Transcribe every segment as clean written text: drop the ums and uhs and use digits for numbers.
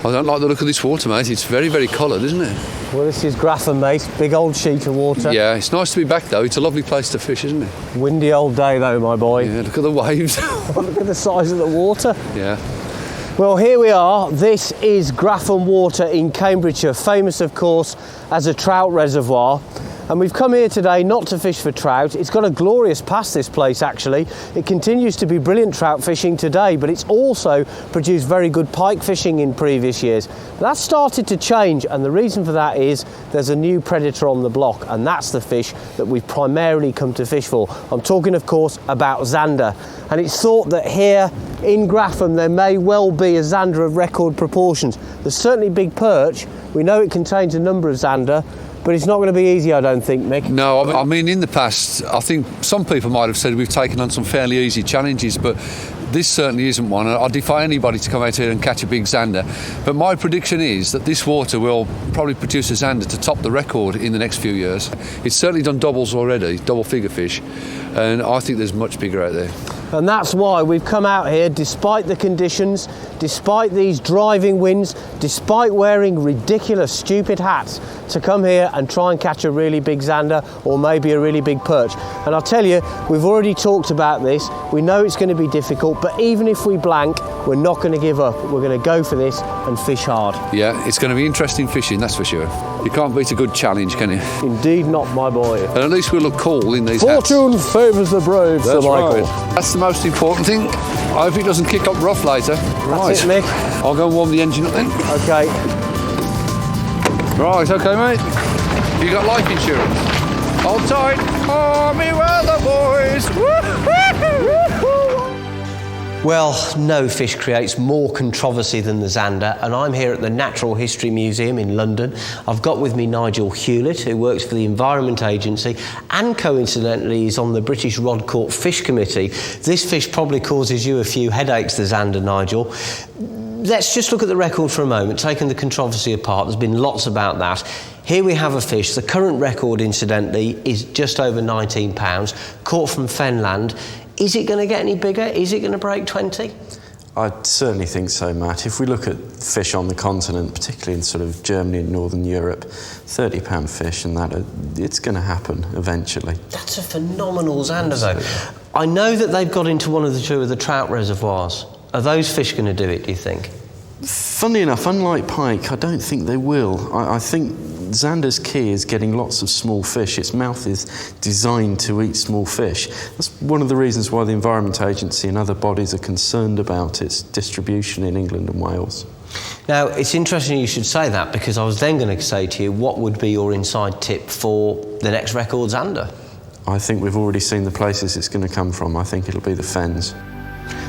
I don't like the look of this water, mate. It's very, very coloured, isn't it? Well, this is Grafham, mate. Big old sheet of water. Yeah, it's nice to be back, though. It's a lovely place to fish, isn't it? Windy old day, though, my boy. Yeah, look at the waves. Look at the size of the water. Yeah. Well, here we are. This is Grafham Water in Cambridgeshire, famous, of course, as a trout reservoir. And we've come here today not to fish for trout. It's got a glorious past, this place, actually. It continues to be brilliant trout fishing today, but it's also produced very good pike fishing in previous years. That's started to change, and the reason for that is there's a new predator on the block, and that's the fish that we've primarily come to fish for. I'm talking, of course, about zander. And it's thought that here in Grafham there may well be a zander of record proportions. There's certainly big perch. We know it contains a number of zander, but it's not going to be easy, I don't think, Mick. No, I mean, in the past, I think some people might have said we've taken on some fairly easy challenges, but this certainly isn't one. I defy anybody to come out here and catch a big zander. But my prediction is that this water will probably produce a zander to top the record in the next few years. It's certainly done doubles already, double figure fish, and I think there's much bigger out there. And that's why we've come out here, despite the conditions, despite these driving winds, despite wearing ridiculous, stupid hats, to come here and try and catch a really big zander or maybe a really big perch. And I'll tell you, we've already talked about this. We know it's going to be difficult, but even if we blank, we're not going to give up. We're going to go for this and fish hard. Yeah, it's going to be interesting fishing, that's for sure. You can't beat a good challenge, can you? Indeed not, my boy. And at least we'll look cool in these Fortune hats. favours the brave, Sir Michael. Right. That's the most important thing. I hope it doesn't kick up rough later. That's it, Mick. I'll go and warm the engine up then. Okay. Right, okay, mate. You got life insurance? Hold tight. Oh, me weather boys. Well, no fish creates more controversy than the zander, and I'm here at the Natural History Museum in London. I've got with me Nigel Hewlett, who works for the Environment Agency and coincidentally is on the British Rod Court Fish Committee. This fish probably causes you a few headaches, the zander, Nigel. Let's just look at the record for a moment, taking the controversy apart. There's been lots about that. Here we have a fish. The current record, incidentally, is just over 19 pounds, caught from Fenland. Is it going to get any bigger? Is it going to break 20? I certainly think so, Matt. If we look at fish on the continent, particularly in sort of Germany and Northern Europe, 30-pound fish, and it's going to happen eventually. That's a phenomenal zander, though. I know that they've got into one of the two of the trout reservoirs. Are those fish going to do it, do you think? Funnily enough, unlike pike, I don't think they will. I think zander's key is getting lots of small fish. Its mouth is designed to eat small fish. That's one of the reasons why the Environment Agency and other bodies are concerned about its distribution in England and Wales. Now, it's interesting you should say that, because I was then going to say to you, what would be your inside tip for the next record zander? I think we've already seen the places it's going to come from. I think it'll be the fens.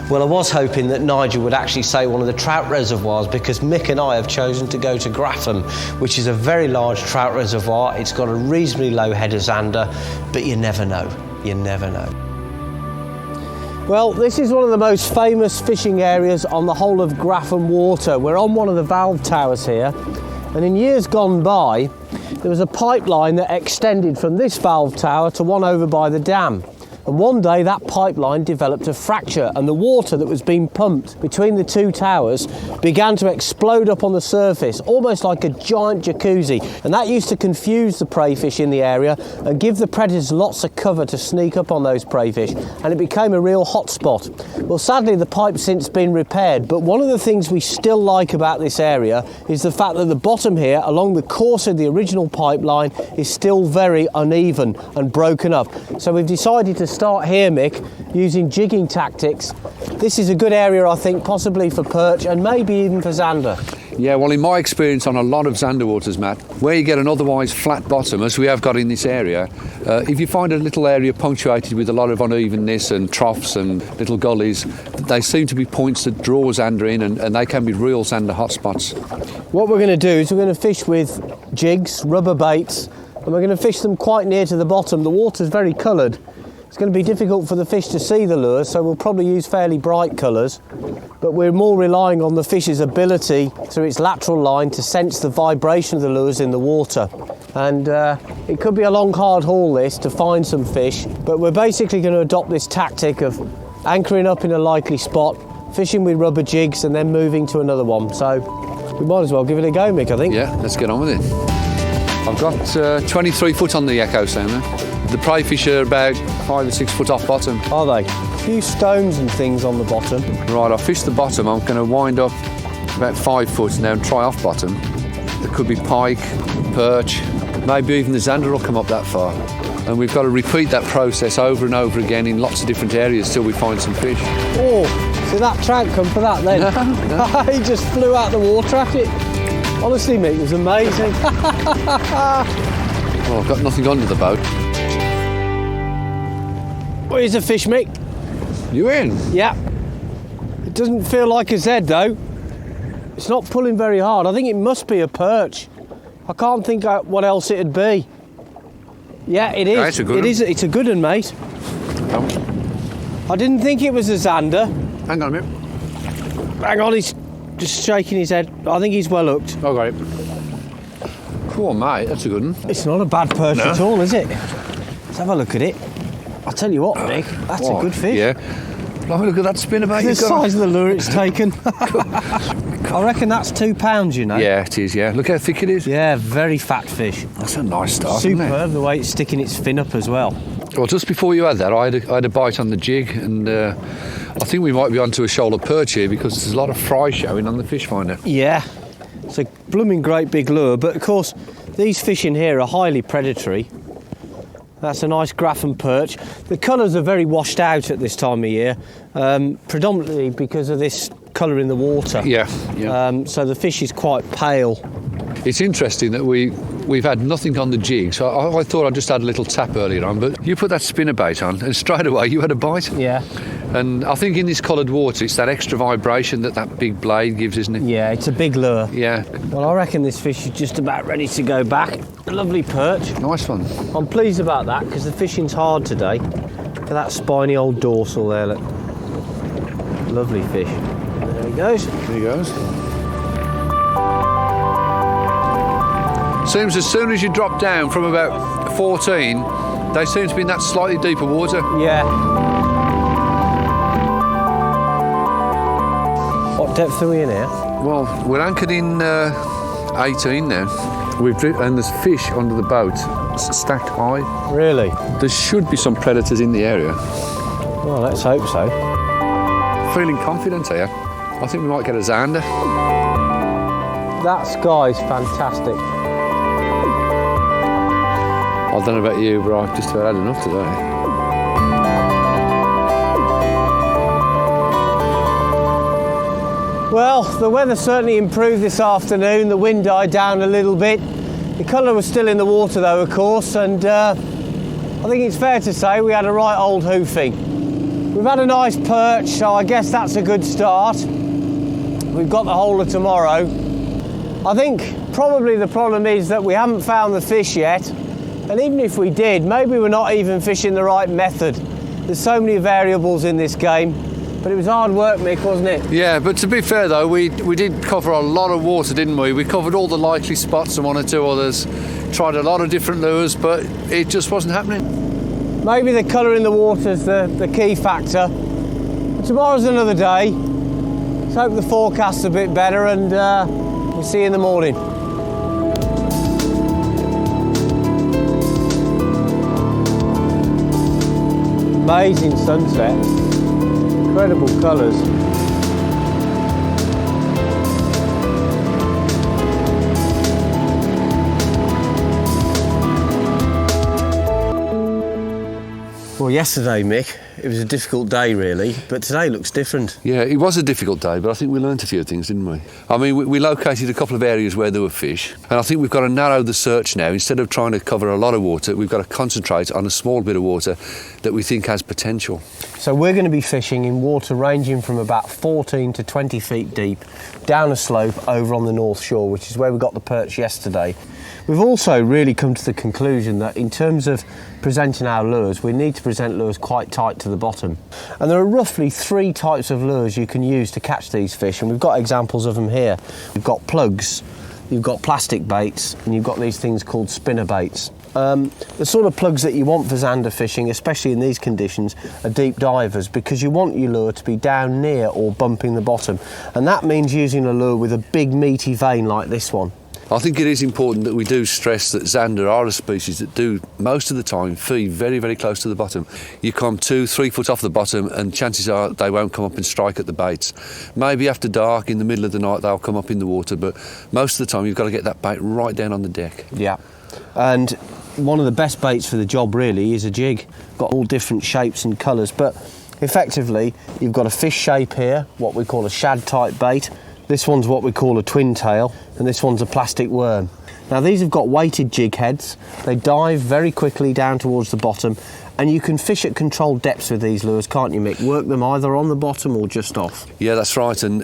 Well, I was hoping that Nigel would actually say one of the trout reservoirs, because Mick and I have chosen to go to Grafham, which is a very large trout reservoir. It's got a reasonably low head of zander, but you never know. You never know. Well, this is one of the most famous fishing areas on the whole of Grafham Water. We're on one of the valve towers here, and in years gone by, there was a pipeline that extended from this valve tower to one over by the dam. And one day that pipeline developed a fracture, and the water that was being pumped between the two towers began to explode up on the surface, almost like a giant jacuzzi. And that used to confuse the prey fish in the area and give the predators lots of cover to sneak up on those prey fish, and it became a real hot spot. Well, sadly the pipe's since been repaired, but one of the things we still like about this area is the fact that the bottom here, along the course of the original pipeline, is still very uneven and broken up. So we've decided to start here, Mick, using jigging tactics. This is a good area, I think, possibly for perch and maybe even for zander. Yeah, well, in my experience on a lot of zander waters, Matt, where you get an otherwise flat bottom, as we have got in this area, if you find a little area punctuated with a lot of unevenness and troughs and little gullies, they seem to be points that draw zander in, and they can be real zander hotspots. What we're going to do is we're going to fish with jigs, rubber baits, and we're going to fish them quite near to the bottom. The water's very coloured. It's going to be difficult for the fish to see the lures, so we'll probably use fairly bright colours, but we're more relying on the fish's ability through its lateral line to sense the vibration of the lures in the water. And it could be a long, hard haul, this, to find some fish, but we're basically going to adopt this tactic of anchoring up in a likely spot, fishing with rubber jigs and then moving to another one. So We might as well give it a go, Mick, I think. Yeah, let's get on with it. I've got 23 foot on the Echo Sounder. The prey fish are about 5 or 6 foot off bottom. Are they? A few stones and things on the bottom. Right, I fished the bottom. I'm going to wind up about 5 foot now and try off bottom. There could be pike, perch, maybe even the zander will come up that far. And we've got to repeat that process over and over again in lots of different areas till we find some fish. Oh, so that trout come for that then? No. He just flew out the water at it. Honestly, Mick, it was amazing. Well, I've got nothing under the boat. Well, here's a fish, Mick. You in? Yeah. It doesn't feel like a Z though. It's not pulling very hard. I think it must be a perch. I can't think what else it'd be. Yeah, it is. Yeah, it's a good one. It's a good one, mate. I didn't think it was a zander. Hang on a minute. Hang on, he's just shaking his head. I think he's well hooked. Oh, got it. Cool, mate. That's a good one. It's not a bad perch at all, is it? Let's have a look at it. I'll tell you what, Mick, that's a good fish. Yeah. Have a look at that spinnerbait. The size of the lure it's taken. I reckon that's £2, you know. Yeah, it is, yeah. Look how thick it is. Yeah, very fat fish. That's a nice start, isn't it? Superb, the way it's sticking its fin up as well. Well, just before you had that, I had a bite on the jig, and I think we might be onto a shoal of perch here because there's a lot of fry showing on the fish finder. Yeah, it's a blooming great big lure, but of course, these fish in here are highly predatory. That's a nice Grafham perch. The colours are very washed out at this time of year, predominantly because of this colour in the water. Yeah. So the fish is quite pale. It's interesting that we've had nothing on the jig, so I thought I just had a little tap earlier on, but you put that spinnerbait on and straight away you had a bite. Yeah. And I think in this coloured water it's that extra vibration that big blade gives, isn't it? Yeah, it's a big lure. Yeah. Well, I reckon this fish is just about ready to go back. A lovely perch. Nice one. I'm pleased about that because the fishing's hard today. Look at that spiny old dorsal there, look. Lovely fish. There he goes. There he goes. Seems as soon as you drop down from about 14, they seem to be in that slightly deeper water. Yeah. What depth are we in here? Well, we're anchored in 18 now. And there's fish under the boat, stacked high. Really? There should be some predators in the area. Well, let's hope so. Feeling confident here. I think we might get a zander. That sky's fantastic. I don't know about you, but I've just about had enough today. Well, the weather certainly improved this afternoon. The wind died down a little bit. The colour was still in the water though, of course, and I think it's fair to say we had a right old hoofing. We've had a nice perch, so I guess that's a good start. We've got the whole of tomorrow. I think probably the problem is that we haven't found the fish yet, and even if we did, maybe we're not even fishing the right method. There's so many variables in this game. But it was hard work, Mick, wasn't it? Yeah, but to be fair though, we did cover a lot of water, didn't we? We covered all the likely spots and one or two others. Tried a lot of different lures, but it just wasn't happening. Maybe the colour in the water's the key factor. But tomorrow's another day. Let's hope the forecast's a bit better, and we'll see you in the morning. Amazing sunset. Incredible colours. Well, yesterday, Mick, it was a difficult day really, but today looks different. Yeah, it was a difficult day, but I think we learnt a few things, didn't we? I mean, we located a couple of areas where there were fish, and I think we've got to narrow the search now. Instead of trying to cover a lot of water, we've got to concentrate on a small bit of water that we think has potential. So we're going to be fishing in water ranging from about 14 to 20 feet deep, down a slope over on the North Shore, which is where we got the perch yesterday. We've also really come to the conclusion that in terms of presenting our lures, we need to present lures quite tight to the bottom. And there are roughly 3 types of lures you can use to catch these fish, and we've got examples of them here. You've got plugs, you've got plastic baits, and you've got these things called spinner baits. The sort of plugs that you want for zander fishing, especially in these conditions, are deep divers, because you want your lure to be down near or bumping the bottom, and that means using a lure with a big meaty vein like this one. I think it is important that we do stress that zander are a species that do most of the time feed very, very close to the bottom. You come 2-3 foot off the bottom and chances are they won't come up and strike at the baits. Maybe after dark, in the middle of the night, they'll come up in the water, but most of the time you've got to get that bait right down on the deck. Yeah, and one of the best baits for the job really is a jig. Got all different shapes and colours, but effectively you've got a fish shape here, what we call a shad type bait. This one's what we call a twin tail, and this one's a plastic worm. Now these have got weighted jig heads. They dive very quickly down towards the bottom, and you can fish at controlled depths with these lures, can't you, Mick? Work them either on the bottom or just off. Yeah, that's right, and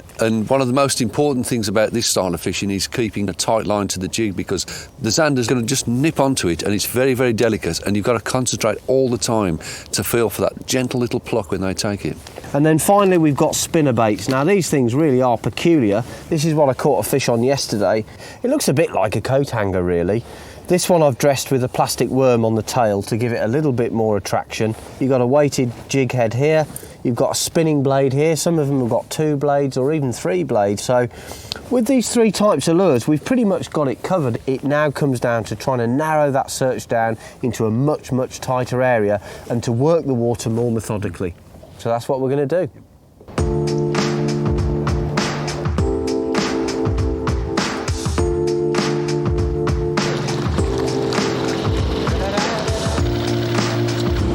one of the most important things about this style of fishing is keeping a tight line to the jig, because the zander's going to just nip onto it, and it's very, very delicate, and you've got to concentrate all the time to feel for that gentle little pluck when they take it. And then finally we've got spinner baits. Now these things really are peculiar. This is what I caught a fish on yesterday. It looks a bit like a coat hanger really. This one I've dressed with a plastic worm on the tail to give it a little bit more attraction. You've got a weighted jig head here, you've got a spinning blade here, some of them have got 2 blades or even 3 blades. So with these 3 types of lures, we've pretty much got it covered. It now comes down to trying to narrow that search down into a much, much tighter area and to work the water more methodically. So that's what we're going to do.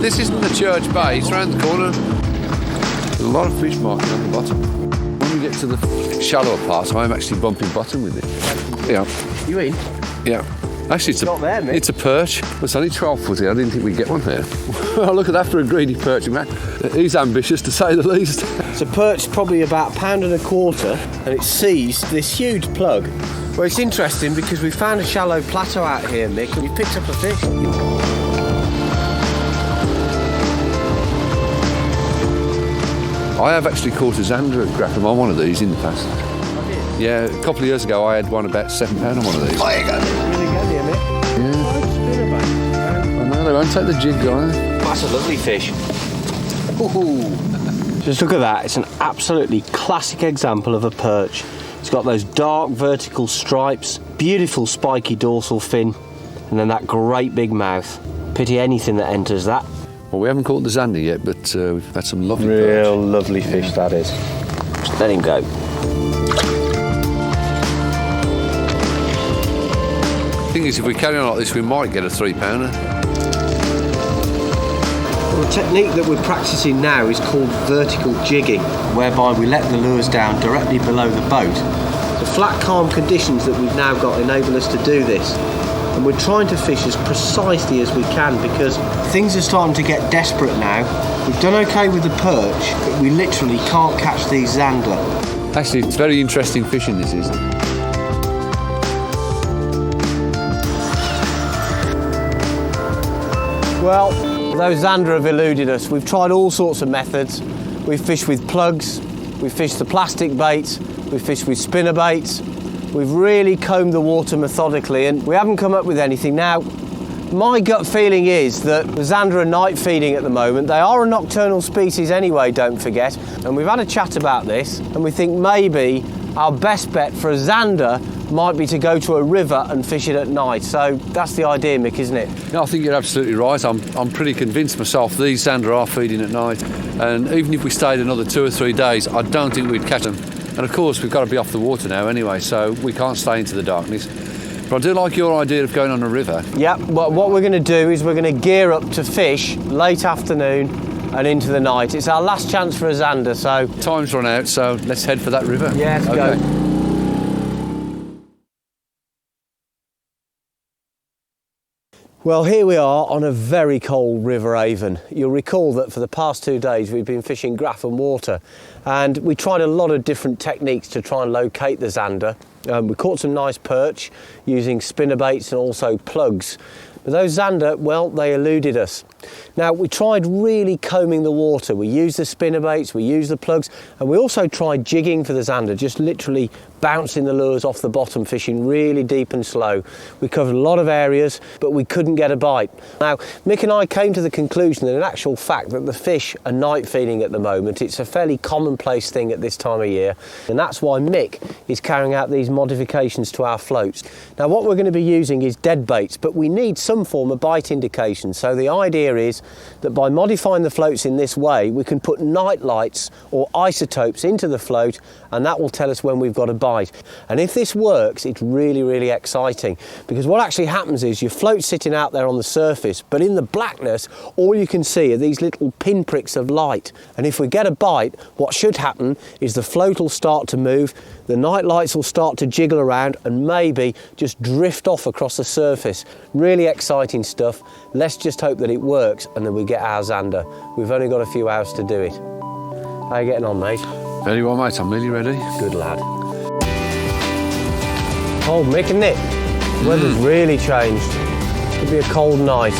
This isn't the church bay, it's round the corner. There's a lot of fish marking on the bottom. When we get to the shallower part, I'm actually bumping bottom with it. Yeah. You in? Yeah. Actually, it's not there, Mick. It's a perch. It's only 12 foot here. I didn't think we'd get one there. Well, look at that for a greedy perch, man. He's ambitious, to say the least. It's a perch probably about £1.25, and it seized this huge plug. Well, it's interesting because we found a shallow plateau out here, Mick, and we picked up a fish. I have actually caught a zander at Grafham on one of these in the past. Yeah, a couple of years ago I had one about £7 on one of these. Oh, you got it. Really good here, Mick. Yeah. I know, they won't take the jig, guys. That's a lovely fish. Ooh. Just look at that. It's an absolutely classic example of a perch. It's got those dark vertical stripes, beautiful spiky dorsal fin, and then that great big mouth. Pity anything that enters that. Well, we haven't caught the zander yet, but we've had some lovely Real perch. lovely fish, that is. Just let him go. The thing is, if we carry on like this, we might get a 3-pounder. Well, the technique that we're practicing now is called vertical jigging, whereby we let the lures down directly below the boat. The flat, calm conditions that we've now got enable us to do this. And we're trying to fish as precisely as we can because things are starting to get desperate now. We've done okay with the perch, but we literally can't catch these zander. Actually, it's very interesting fishing, this is. Well, those zander have eluded us. We've tried all sorts of methods. We've fished with plugs, we've fished the plastic baits, we've fished with spinner baits. We've really combed the water methodically and we haven't come up with anything. Now, my gut feeling is that the zander are night feeding at the moment. They are a nocturnal species anyway, don't forget. And we've had a chat about this and we think maybe our best bet for a zander might be to go to a river and fish it at night. So that's the idea, Mick, isn't it? No, I think you're absolutely right. I'm pretty convinced myself these zander are feeding at night. And even if we stayed another 2 or 3 days, I don't think we'd catch them. And of course, we've got to be off the water now anyway, so we can't stay into the darkness. But I do like your idea of going on a river. Yeah, well, what we're going to do is we're going to gear up to fish late afternoon and into the night. It's our last chance for a zander, so... Time's run out, so let's head for that river. Yeah, let's go. Well, here we are on a very cold River Avon. You'll recall that for the past 2 days we've been fishing Grafham Water and we tried a lot of different techniques to try and locate the zander. We caught some nice perch using spinner baits and also plugs. But those zander, well, they eluded us. Now, we tried really combing the water. We used the spinnerbaits, we used the plugs, and we also tried jigging for the zander, just literally bouncing the lures off the bottom, fishing really deep and slow. We covered a lot of areas, but we couldn't get a bite. Now, Mick and I came to the conclusion that in actual fact that the fish are night feeding at the moment. It's a fairly commonplace thing at this time of year, and that's why Mick is carrying out these modifications to our floats. Now, what we're going to be using is dead baits, but we need some form of bite indication. So the idea is that by modifying the floats in this way, we can put night lights or isotopes into the float, and that will tell us when we've got a bite. And if this works, it's really, really exciting, because what actually happens is your float's sitting out there on the surface, but in the blackness, all you can see are these little pinpricks of light. And if we get a bite, what should happen is the float will start to move, the night lights will start to jiggle around and maybe just drift off across the surface. Really exciting stuff. Let's just hope that it works and then we get our zander. We've only got a few hours to do it. How are you getting on, mate? Very well, mate. I'm nearly ready. Good lad. Oh, Mick and Nick, the weather's really changed. Could be a cold night.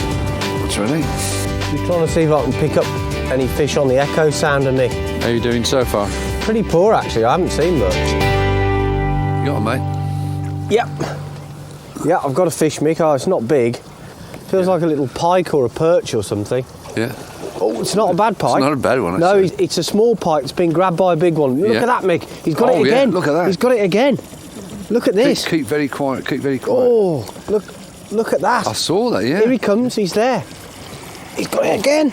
What's ready? I'm trying to see if I can pick up any fish on the echo sounder, Nick. How are you doing so far? Pretty poor, actually. I haven't seen much. You got 'em, mate? Yep. Yeah, I've got a fish, Mick. Oh, it's not big. Feels like a little pike or a perch or something. Yeah. Oh, it's not a bad pike. It's not a bad one, actually. No, it's a small pike. It's been grabbed by a big one. Look at that, Mick. He's got it again. Yeah, look at that. He's got it again. Look at this. Keep very quiet, keep very quiet. Oh, look at that. I saw that, yeah. Here he comes, he's there. He's got it again.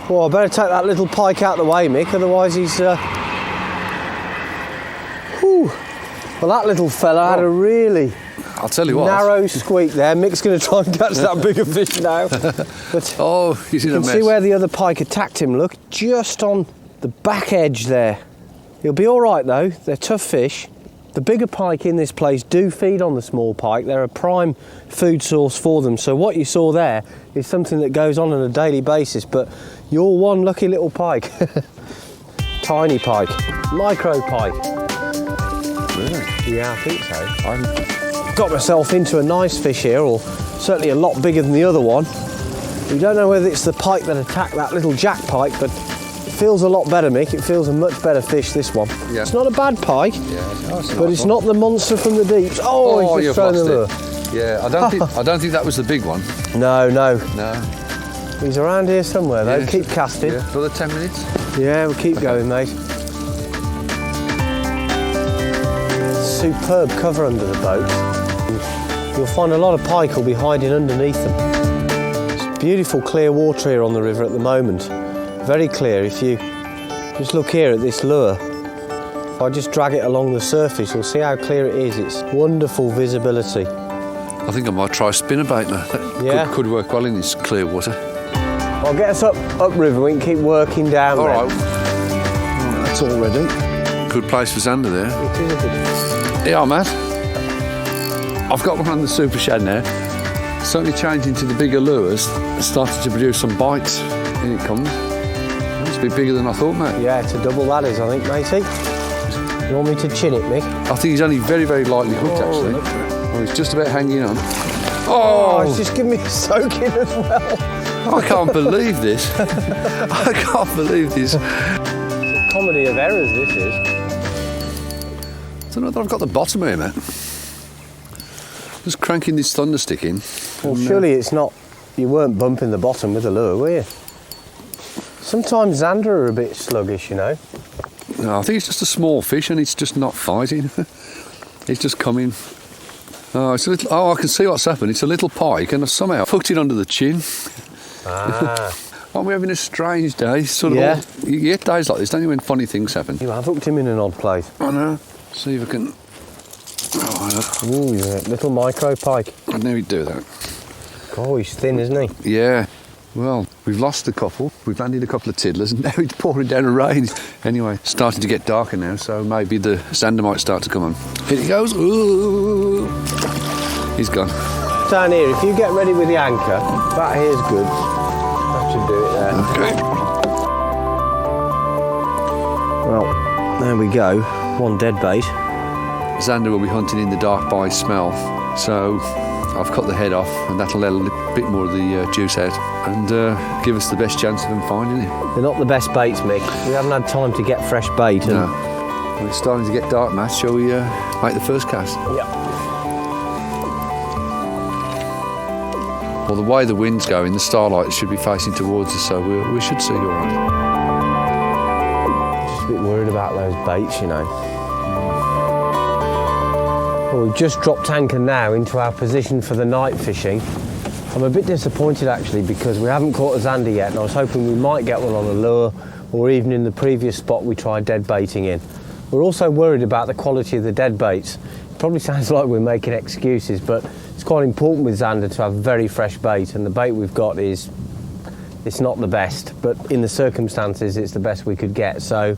Well, I better take that little pike out of the way, Mick, otherwise he's... Whew. Well, that little fella had a really I'll tell you what. narrow squeak there. Mick's going to try and catch that bigger fish now. But oh, he's in a mess. you can see where the other pike attacked him, look, just on the back edge there. He'll be all right though, they're tough fish. The bigger pike in this place do feed on the small pike. They're a prime food source for them. So what you saw there is something that goes on a daily basis, but you're one lucky little pike. Tiny pike, micro pike. Really? Yeah, I think so. I've got myself into a nice fish here, or certainly a lot bigger than the other one. We don't know whether it's the pike that attacked that little jack pike, but it feels a lot better, Mick. It feels a much better fish, this one. Yeah. It's not a bad pike, but it's not the monster from the deeps. Oh, he's just thrown the lure. Yeah, I don't think that was the big one. No. No. He's around here somewhere though. Keep casting. Yeah. For the 10 minutes? Yeah, we'll keep going, mate. Superb cover under the boat. You'll find a lot of pike will be hiding underneath them. It's beautiful clear water here on the river at the moment. Very clear. If you just look here at this lure, if I just drag it along the surface, you'll see how clear it is. It's wonderful visibility. I think I might try spinnerbait now. That could work well in this clear water. I'll get us upriver, we can keep working down all there. Right. That's all ready. Good place for zander there. It is a good... Yeah, Matt. I've got one on the super shad now. Certainly changing to the bigger lures. Started to produce some bites. In it comes. It's a bit bigger than I thought, mate. Yeah, it's a double that is, I think, matey. You want me to chin it, Mick? I think he's only very, very lightly hooked, actually. Oh, he's just about hanging on. Oh, it's just giving me a soaking as well. I can't believe this. I can't believe this. It's a comedy of errors, this is. I don't know that I've got the bottom here, mate. Just cranking this thunder stick in. Well, surely it's not... You weren't bumping the bottom with the lure, were you? Sometimes zander are a bit sluggish, you know. No, I think it's just a small fish and it's just not fighting. It's just coming. Oh, it's a little. Oh, I can see what's happened. It's a little pike, and I've somehow hooked it under the chin. Ah. Aren't we having a strange day? Sort of. You get days like this, don't you, when funny things happen? You have hooked him in an odd place. I know. See if I can. Ooh, yeah, little micro pike. I knew he'd do that. Oh, he's thin, isn't he? Yeah. Well, we've lost a couple. We've landed a couple of tiddlers, and now it's pouring down a rain. Anyway, starting to get darker now, so maybe the zander might start to come on. Here he goes. Ooh. He's gone. Down here, if you get ready with the anchor, that here's good. That should do it there. Okay. Well, there we go. One dead bait. Zander will be hunting in the dark by smell, so I've cut the head off, and that'll let a bit more of the juice out and give us the best chance of them finding it. They're not the best baits, Mick. We haven't had time to get fresh bait. No. Well, it's starting to get dark, Matt. Shall we make the first cast? Yeah. Well, the way the wind's going, the starlight should be facing towards us, so we should see all right. Just a bit worried about those baits, you know. Well, we've just dropped anchor now into our position for the night fishing. I'm a bit disappointed actually because we haven't caught a zander yet, and I was hoping we might get one on a lure or even in the previous spot we tried dead baiting in. We're also worried about the quality of the dead baits. It probably sounds like we're making excuses, but it's quite important with zander to have very fresh bait, and the bait we've got it's not the best, but in the circumstances it's the best we could get. So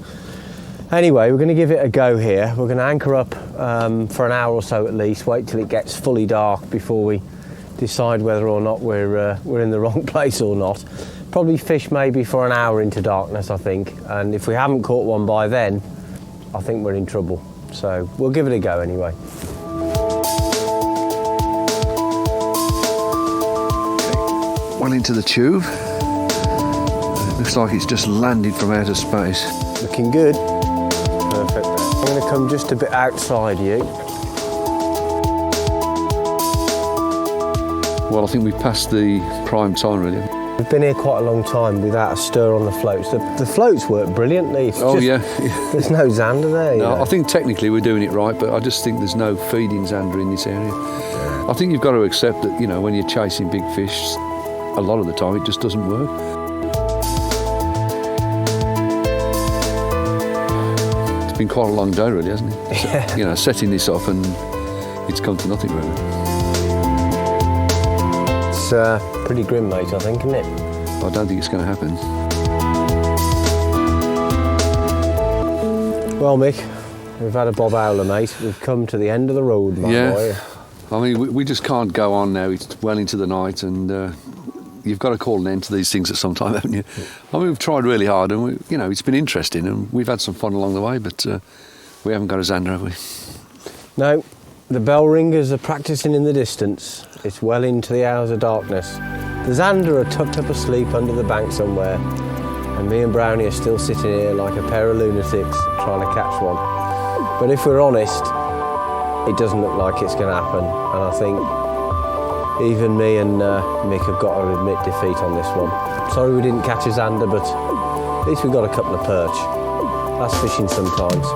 anyway, we're going to give it a go here. We're going to anchor up for an hour or so at least, wait till it gets fully dark before we decide whether or not we're in the wrong place or not. Probably fish maybe for an hour into darkness, I think, and if we haven't caught one by then, I think we're in trouble. So we'll give it a go anyway. One into the tube. It looks like it's just landed from outer space. Looking good. Perfect. I'm going to come just a bit outside you. Well, I think we've passed the prime time, really. We've been here quite a long time without a stir on the floats. The floats work brilliantly. It's Oh, just, yeah. There's no zander there. No, You know? I think technically we're doing it right, but I just think there's no feeding zander in this area. I think you've got to accept that, you know, when you're chasing big fish, a lot of the time it just doesn't work. It's been quite a long day, really, hasn't it? Yeah. You know, setting this up and it's come to nothing, really. It's pretty grim, mate, I think, isn't it? I don't think it's going to happen. Well, Mick, we've had a bob howler, mate. We've come to the end of the road, my boy. I mean, we just can't go on now. It's well into the night, and you've got to call an end to these things at some time, haven't you? I mean, we've tried really hard, and you know, it's been interesting, and we've had some fun along the way, but we haven't got a zander, have we? No, the bell ringers are practising in the distance. It's well into the hours of darkness. The zander are tucked up asleep under the bank somewhere, and me and Brownie are still sitting here like a pair of lunatics trying to catch one. But if we're honest, it doesn't look like it's going to happen, and I think even me and Mick have got to admit defeat on this one. Sorry we didn't catch a zander, but at least we got a couple of perch. That's fishing sometimes.